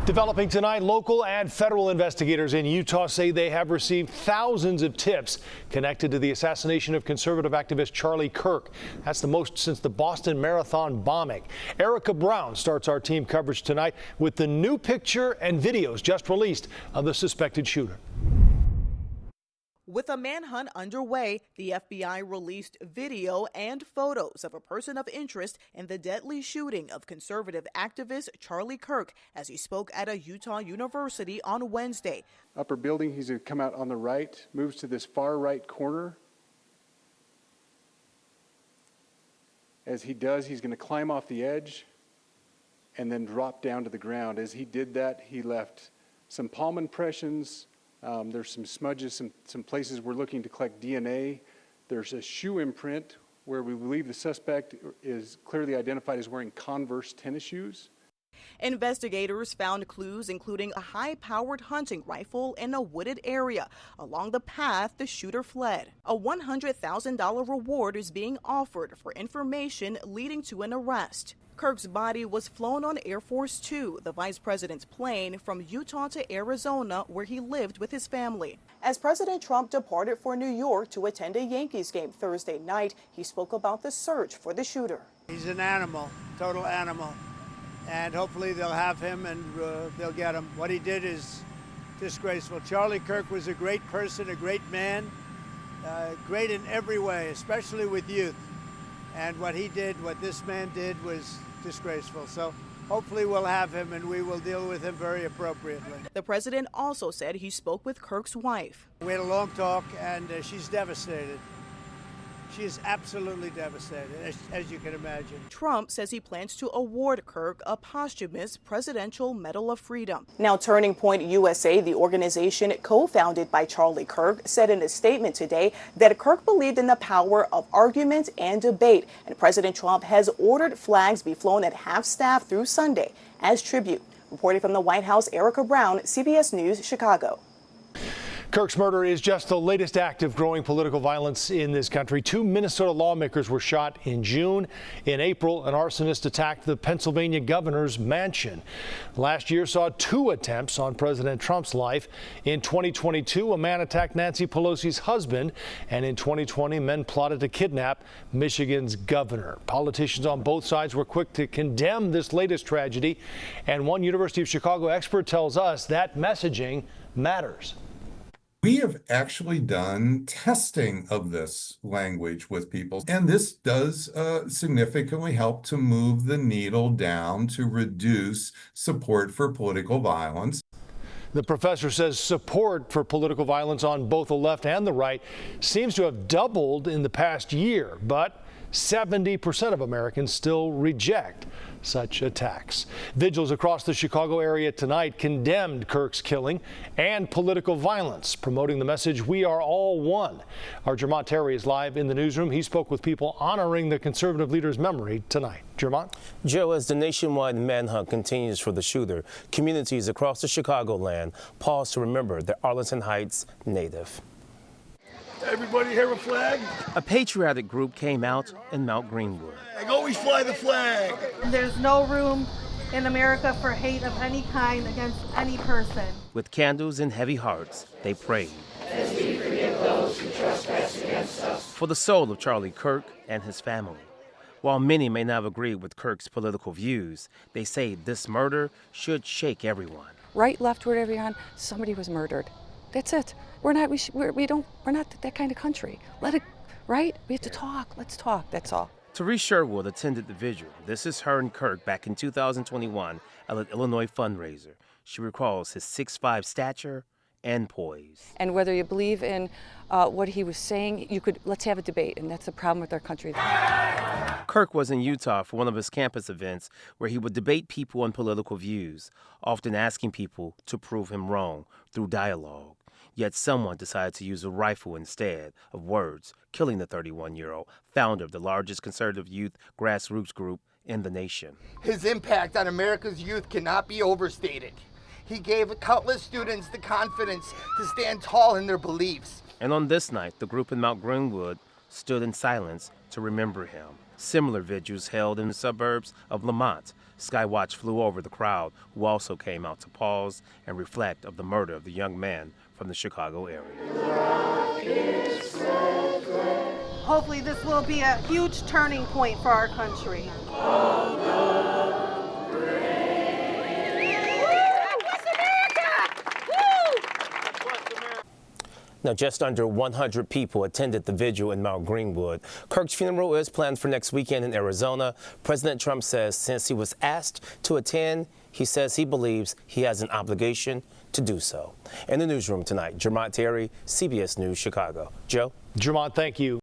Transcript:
Developing tonight, local and federal investigators in Utah say they have received thousands of tips connected to the assassination of conservative activist Charlie Kirk. That's the most since the Boston Marathon bombing. Erica Brown starts our team coverage tonight with the new picture and videos just released of the suspected shooter. With a manhunt underway, the FBI released video and photos of a person of interest in the deadly shooting of conservative activist Charlie Kirk as he spoke at a Utah university on Wednesday. Upper building, he's going to come out on the right, moves to this far right corner. As he does, he's going to climb off the edge and then drop down to the ground. As he did that, he left some palm impressions. There's some smudges, some places we're looking to collect DNA. There's a shoe imprint where we believe the suspect is clearly identified as wearing Converse tennis shoes. Investigators found clues including a high-powered hunting rifle in a wooded area along the path the shooter fled. A $100,000 reward is being offered for information leading to an arrest. Kirk's body was flown on Air Force Two, the vice president's plane, from Utah to Arizona, where he lived with his family. As President Trump departed for New York to attend a Yankees game Thursday night, he spoke about the search for the shooter. He's an animal, total animal, and hopefully they'll have him and they'll get him. What he did is disgraceful. Charlie Kirk was a great person, a great man, great in every way, especially with youth. And what he did, what this man did, was disgraceful. So hopefully we'll have him and we will deal with him very appropriately. The president also said he spoke with Kirk's wife. We had a long talk and she's devastated. She is absolutely devastated, as you can imagine. Trump says he plans to award Kirk a posthumous Presidential Medal of Freedom. Now, Turning Point USA, the organization co-founded by Charlie Kirk, said in a statement today that Kirk believed in the power of argument and debate, and President Trump has ordered flags be flown at half-staff through Sunday as tribute. Reporting from the White House, Erica Brown, CBS News, Chicago. Kirk's murder is just the latest act of growing political violence in this country. 2 Minnesota lawmakers were shot in June. In April, an arsonist attacked the Pennsylvania governor's mansion. Last year saw 2 attempts on President Trump's life. In 2022, a man attacked Nancy Pelosi's husband. And in 2020, men plotted to kidnap Michigan's governor. Politicians on both sides were quick to condemn this latest tragedy. And one University of Chicago expert tells us that messaging matters. We have actually done testing of this language with people, and this does significantly help to move the needle down to reduce support for political violence. The professor says support for political violence on both the left and the right seems to have doubled in the past year, but 70% of Americans still reject such attacks. Vigils across the Chicago area tonight condemned Kirk's killing and political violence, promoting the message, "We are all one." Our Jermont Terry is live in the newsroom. He spoke with people honoring the conservative leader's memory tonight. Jermont? Joe, as the nationwide manhunt continues for the shooter, communities across the Chicagoland pause to remember the Arlington Heights native. Everybody have a flag? A patriotic group came out in Mount Greenwood. Always fly the flag. There's no room in America for hate of any kind against any person. With candles and heavy hearts, they prayed. As we forgive those who trespass against us. For the soul of Charlie Kirk and his family. While many may not agree with Kirk's political views, they say this murder should shake everyone. Right, left, wherever you're on, somebody was murdered. That's it. We're not that kind of country. Let it, right? We have to talk. Let's talk. That's all. Therese Sherwood attended the vigil. This is her and Kirk back in 2021 at an Illinois fundraiser. She recalls his 6'5" stature and poise. And whether you believe in what he was saying, let's have a debate, and that's the problem with our country. Kirk was in Utah for one of his campus events where he would debate people on political views, often asking people to prove him wrong through dialogue. Yet someone decided to use a rifle instead of words, killing the 31-year-old founder of the largest conservative youth grassroots group in the nation. His impact on America's youth cannot be overstated. He gave countless students the confidence to stand tall in their beliefs. And on this night, the group in Mount Greenwood stood in silence to remember him. Similar vigils held in the suburbs of Lamont Skywatch flew over the crowd, who also came out to pause and reflect of the murder of the young man from the Chicago area. Hopefully this will be a huge turning point for our country. Now, just under 100 people attended the vigil in Mount Greenwood. Kirk's funeral is planned for next weekend in Arizona. President Trump says since he was asked to attend, he says he believes he has an obligation to do so. In the newsroom tonight, Jermont Terry, CBS News, Chicago. Joe? Jermont, thank you.